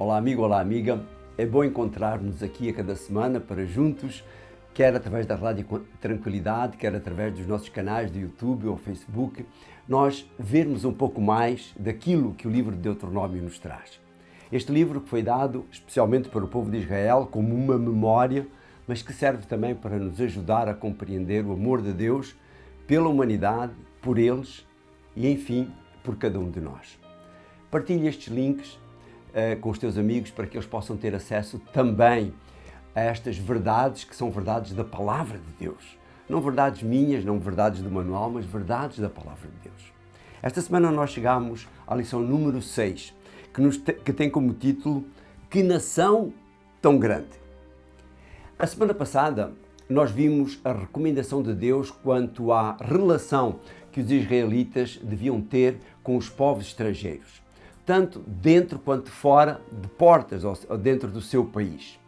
Olá amigo, olá amiga, é bom encontrar-nos aqui a cada semana para juntos, quer através da Rádio Tranquilidade, quer através dos nossos canais de YouTube ou Facebook, nós vermos um pouco mais daquilo que o livro de Deuteronômio nos traz. Este livro que foi dado especialmente para o povo de Israel como uma memória, mas que serve também para nos ajudar a compreender o amor de Deus pela humanidade, por eles e, enfim, por cada um de nós. Partilhe estes links com os teus amigos para que eles possam ter acesso também a estas verdades que são verdades da Palavra de Deus. Não verdades minhas, não verdades do manual, mas verdades da Palavra de Deus. Esta semana nós chegamos à lição número 6, que tem como título Que Nação Tão Grande. A semana passada nós vimos a recomendação de Deus quanto à relação que os israelitas deviam ter com os povos estrangeiros, tanto dentro quanto fora de portas ou dentro do seu país.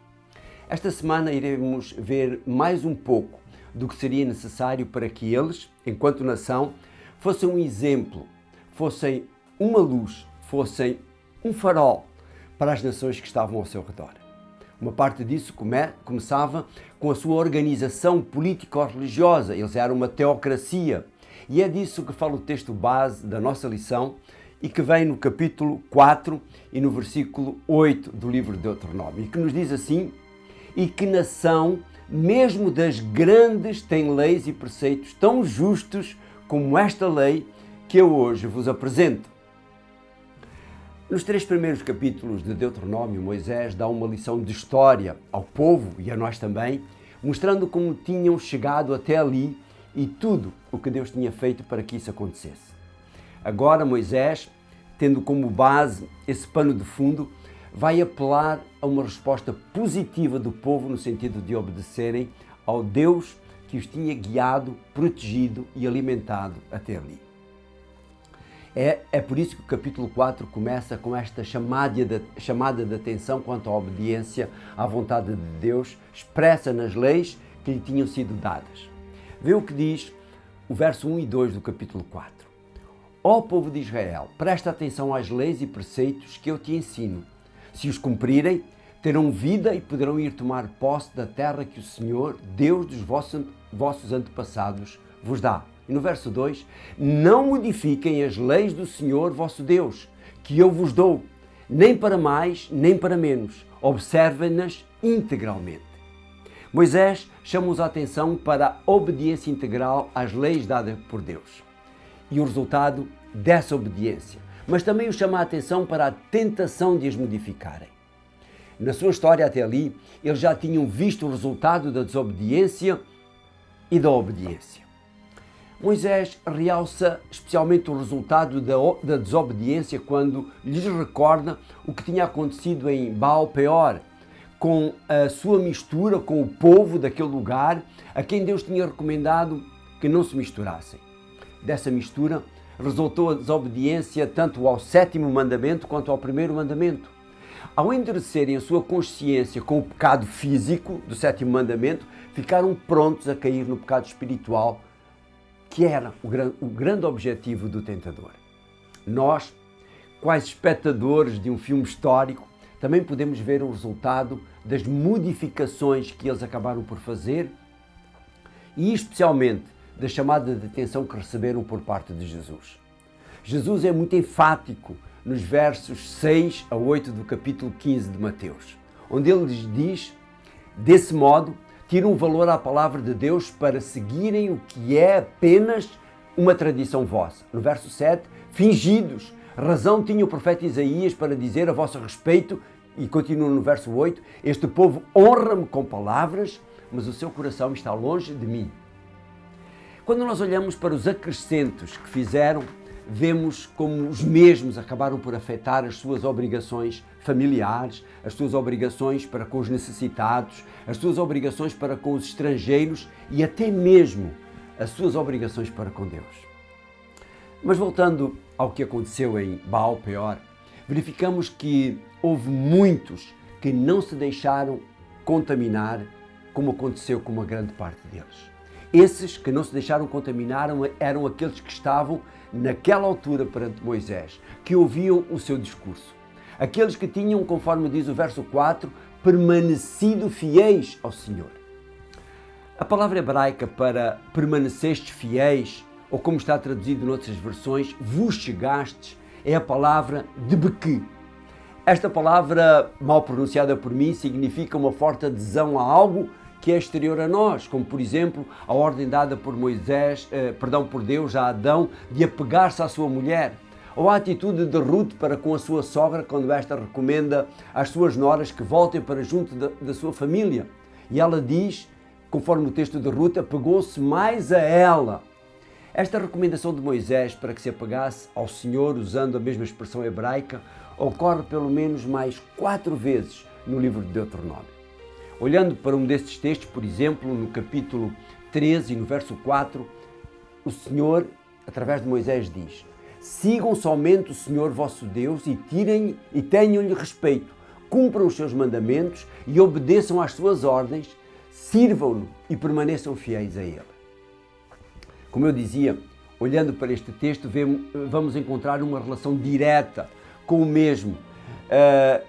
Esta semana iremos ver mais um pouco do que seria necessário para que eles, enquanto nação, fossem um exemplo, fossem uma luz, fossem um farol para as nações que estavam ao seu redor. Uma parte disso começava com a sua organização político-religiosa. Eles eram uma teocracia. E é disso que fala o texto base da nossa lição e que vem no capítulo 4 e no versículo 8 do livro de Deuteronômio, e que nos diz assim: e que nação, mesmo das grandes, tem leis e preceitos tão justos como esta lei que eu hoje vos apresento. Nos 3 primeiros capítulos de Deuteronômio, Moisés dá uma lição de história ao povo e a nós também, mostrando como tinham chegado até ali e tudo o que Deus tinha feito para que isso acontecesse. Agora Moisés, tendo como base esse pano de fundo, vai apelar a uma resposta positiva do povo no sentido de obedecerem ao Deus que os tinha guiado, protegido e alimentado até ali. É por isso que o capítulo 4 começa com esta chamada de atenção quanto à obediência à vontade de Deus expressa nas leis que lhe tinham sido dadas. Vê o que diz o verso 1 e 2 do capítulo 4. Ó povo de Israel, presta atenção às leis e preceitos que eu te ensino. Se os cumprirem, terão vida e poderão ir tomar posse da terra que o Senhor, Deus dos vossos antepassados, vos dá. E no verso 2, não modifiquem as leis do Senhor vosso Deus, que eu vos dou, nem para mais, nem para menos. Observem-nas integralmente. Moisés chama-os a atenção para a obediência integral às leis dadas por Deus e o resultado dessa obediência, mas também os chama a atenção para a tentação de as modificarem. Na sua história até ali, eles já tinham visto o resultado da desobediência e da obediência. Moisés realça especialmente o resultado da desobediência quando lhes recorda o que tinha acontecido em Baal-Peor, com a sua mistura com o povo daquele lugar, a quem Deus tinha recomendado que não se misturassem. Dessa mistura resultou a desobediência tanto ao 7º mandamento quanto ao 1º mandamento. Ao endurecerem a sua consciência com o pecado físico do 7º mandamento, ficaram prontos a cair no pecado espiritual, que era o grande objetivo do tentador. Nós, quais espectadores de um filme histórico, também podemos ver o resultado das modificações que eles acabaram por fazer e especialmente da chamada de atenção que receberam por parte de Jesus. Jesus é muito enfático nos versos 6 a 8 do capítulo 15 de Mateus, onde ele lhes diz, desse modo, tiram valor à palavra de Deus para seguirem o que é apenas uma tradição vossa. No verso 7, fingidos, razão tinha o profeta Isaías para dizer a vosso respeito, e continua no verso 8, este povo honra-me com palavras, mas o seu coração está longe de mim. Quando nós olhamos para os acrescentos que fizeram, vemos como os mesmos acabaram por afetar as suas obrigações familiares, as suas obrigações para com os necessitados, as suas obrigações para com os estrangeiros e até mesmo as suas obrigações para com Deus. Mas voltando ao que aconteceu em Baal-Peor, verificamos que houve muitos que não se deixaram contaminar, como aconteceu com uma grande parte deles. Esses que não se deixaram contaminar eram aqueles que estavam naquela altura perante Moisés, que ouviam o seu discurso. aqueles que tinham, conforme diz o verso 4, permanecido fiéis ao Senhor. A palavra hebraica para permanecestes fiéis, ou como está traduzido noutras versões, vos chegastes, é a palavra debeque. Esta palavra, mal pronunciada por mim, significa uma forte adesão a algo que é exterior a nós, como por exemplo a ordem dada por por Deus a Adão de apegar-se à sua mulher, ou a atitude de Ruth para com a sua sogra quando esta recomenda às suas noras que voltem para junto da sua família. E ela diz, conforme o texto de Ruth, apegou-se mais a ela. Esta recomendação de Moisés para que se apegasse ao Senhor, usando a mesma expressão hebraica, ocorre pelo menos mais 4 vezes no livro de Deuteronômio. Olhando para um destes textos, por exemplo, no capítulo 13, no verso 4, o Senhor, através de Moisés, diz: sigam somente o Senhor vosso Deus e tenham-lhe respeito, cumpram os seus mandamentos e obedeçam às suas ordens, sirvam-no e permaneçam fiéis a Ele. Como eu dizia, olhando para este texto, vamos encontrar uma relação direta com o mesmo,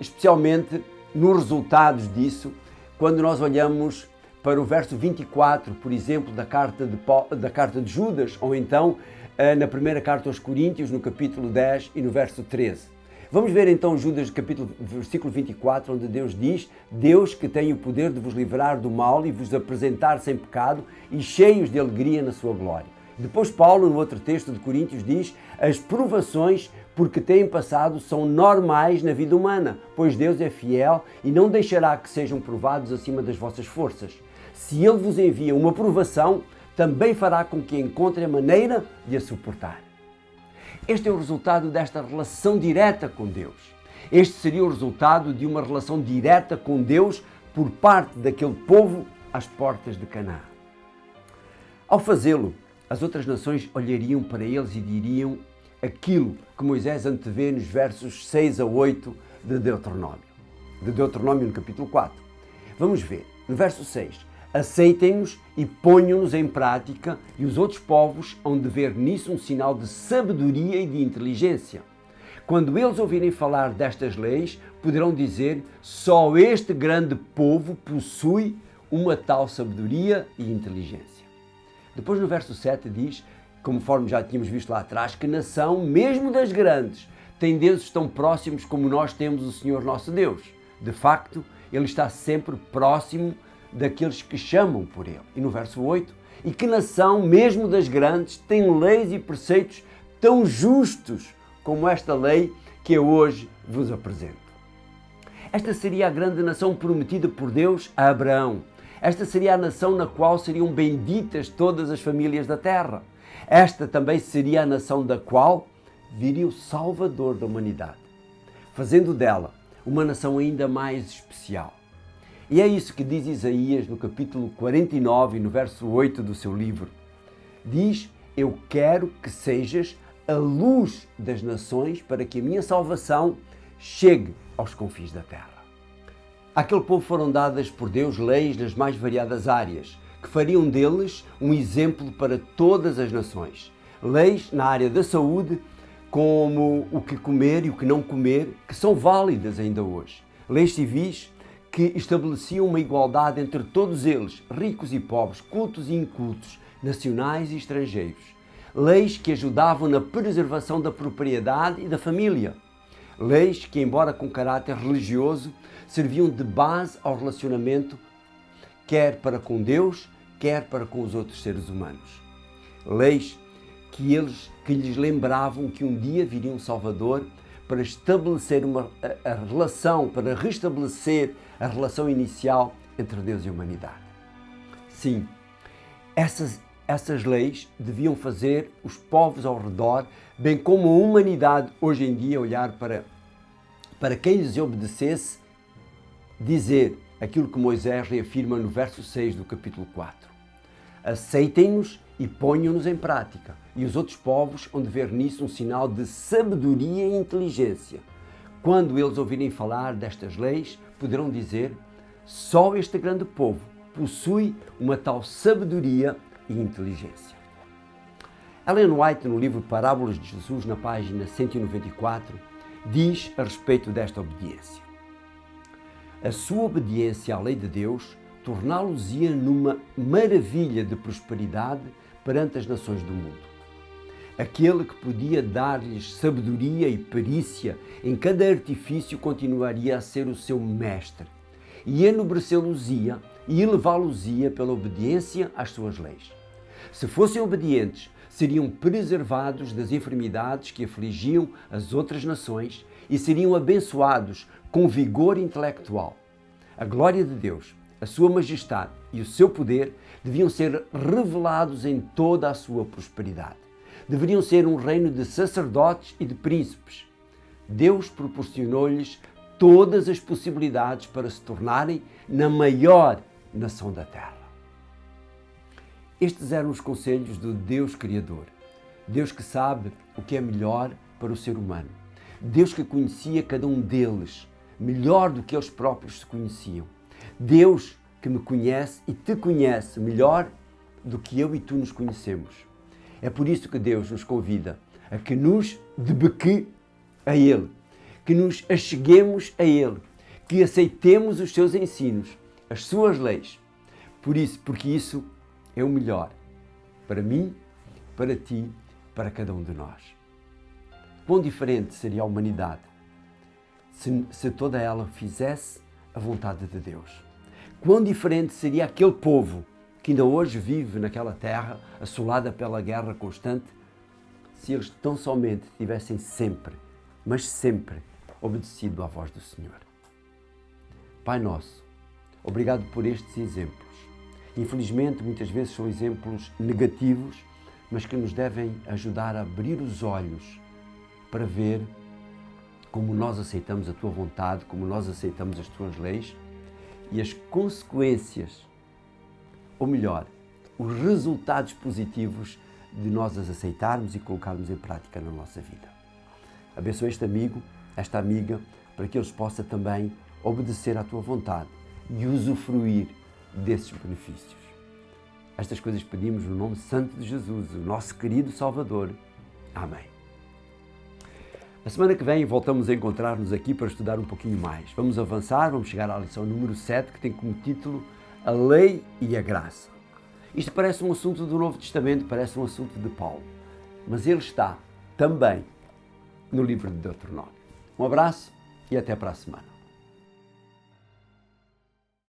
especialmente nos resultados disso, quando nós olhamos para o verso 24, por exemplo, da carta de Judas, ou então na primeira carta aos Coríntios, no capítulo 10 e no verso 13. Vamos ver então Judas, versículo 24, onde Deus diz: Deus que tem o poder de vos livrar do mal e vos apresentar sem pecado e cheios de alegria na sua glória. Depois Paulo, no outro texto de Coríntios, diz: as provações porque têm passado são normais na vida humana, pois Deus é fiel e não deixará que sejam provados acima das vossas forças. Se Ele vos envia uma provação, também fará com que encontrem a maneira de a suportar. Este é o resultado desta relação direta com Deus. Este seria o resultado de uma relação direta com Deus por parte daquele povo às portas de Canaã. Ao fazê-lo, as outras nações olhariam para eles e diriam aquilo que Moisés antevê nos versos 6 a 8 de Deuteronômio no capítulo 4. Vamos ver, no verso 6, aceitem-nos e ponham-nos em prática e os outros povos hão de ver nisso um sinal de sabedoria e de inteligência. Quando eles ouvirem falar destas leis, poderão dizer: só este grande povo possui uma tal sabedoria e inteligência. Depois no verso 7 diz, conforme já tínhamos visto lá atrás, que nação, mesmo das grandes, tem deuses tão próximos como nós temos o Senhor nosso Deus. De facto, Ele está sempre próximo daqueles que chamam por Ele. E no verso 8, e que nação, mesmo das grandes, tem leis e preceitos tão justos como esta lei que eu hoje vos apresento. Esta seria a grande nação prometida por Deus a Abraão. Esta seria a nação na qual seriam benditas todas as famílias da terra. Esta também seria a nação da qual viria o Salvador da humanidade, fazendo dela uma nação ainda mais especial. E é isso que diz Isaías no capítulo 49, no verso 8 do seu livro. Diz: eu quero que sejas a luz das nações para que a minha salvação chegue aos confins da terra. Àquele povo foram dadas por Deus leis das mais variadas áreas, que fariam deles um exemplo para todas as nações. Leis na área da saúde, como o que comer e o que não comer, que são válidas ainda hoje. Leis civis que estabeleciam uma igualdade entre todos eles, ricos e pobres, cultos e incultos, nacionais e estrangeiros. Leis que ajudavam na preservação da propriedade e da família. Leis que, embora com caráter religioso, serviam de base ao relacionamento quer para com Deus, quer para com os outros seres humanos. Leis que lhes lembravam que um dia viria um Salvador para estabelecer a relação, para restabelecer a relação inicial entre Deus e a humanidade. Sim, essas leis deviam fazer os povos ao redor, bem como a humanidade hoje em dia, olhar para quem lhes obedecesse, dizer aquilo que Moisés reafirma no verso 6 do capítulo 4. Aceitem-nos e ponham-nos em prática, e os outros povos hão de ver nisso um sinal de sabedoria e inteligência. Quando eles ouvirem falar destas leis, poderão dizer: só este grande povo possui uma tal sabedoria e inteligência. Ellen White, no livro Parábolas de Jesus, na página 194, diz a respeito desta obediência. A sua obediência à lei de Deus torná-los-ia numa maravilha de prosperidade perante as nações do mundo. Aquele que podia dar-lhes sabedoria e perícia em cada artifício continuaria a ser o seu mestre e enobrecê-los-ia e elevá-los-ia pela obediência às suas leis. Se fossem obedientes, seriam preservados das enfermidades que afligiam as outras nações e seriam abençoados com vigor intelectual. A glória de Deus, a sua majestade e o seu poder deviam ser revelados em toda a sua prosperidade. Deveriam ser um reino de sacerdotes e de príncipes. Deus proporcionou-lhes todas as possibilidades para se tornarem na maior nação da terra. Estes eram os conselhos do Deus Criador. Deus que sabe o que é melhor para o ser humano. Deus que conhecia cada um deles melhor do que eles próprios se conheciam. Deus que me conhece e te conhece melhor do que eu e tu nos conhecemos. É por isso que Deus nos convida a que nos debeque a Ele, que nos acheguemos a Ele, que aceitemos os seus ensinos, as suas leis. Porque isso é o melhor para mim, para ti, para cada um de nós. Quão diferente seria a humanidade se toda ela fizesse a vontade de Deus. Quão diferente seria aquele povo que ainda hoje vive naquela terra assolada pela guerra constante, se eles tão somente tivessem sempre, mas sempre, obedecido à voz do Senhor. Pai nosso, obrigado por estes exemplos. Infelizmente, muitas vezes são exemplos negativos, mas que nos devem ajudar a abrir os olhos para ver como nós aceitamos a Tua vontade, como nós aceitamos as Tuas leis e as consequências, ou melhor, os resultados positivos de nós as aceitarmos e colocarmos em prática na nossa vida. Abençoa este amigo, esta amiga, para que eles possam também obedecer à Tua vontade e usufruir desses benefícios. Estas coisas pedimos no nome santo de Jesus, o nosso querido Salvador. Amém. A semana que vem voltamos a encontrar-nos aqui para estudar um pouquinho mais. Vamos avançar, vamos chegar à lição número 7, que tem como título A Lei e a Graça. Isto parece um assunto do Novo Testamento, parece um assunto de Paulo, mas ele está também no livro de Deuteronômio. Um abraço e até para a semana.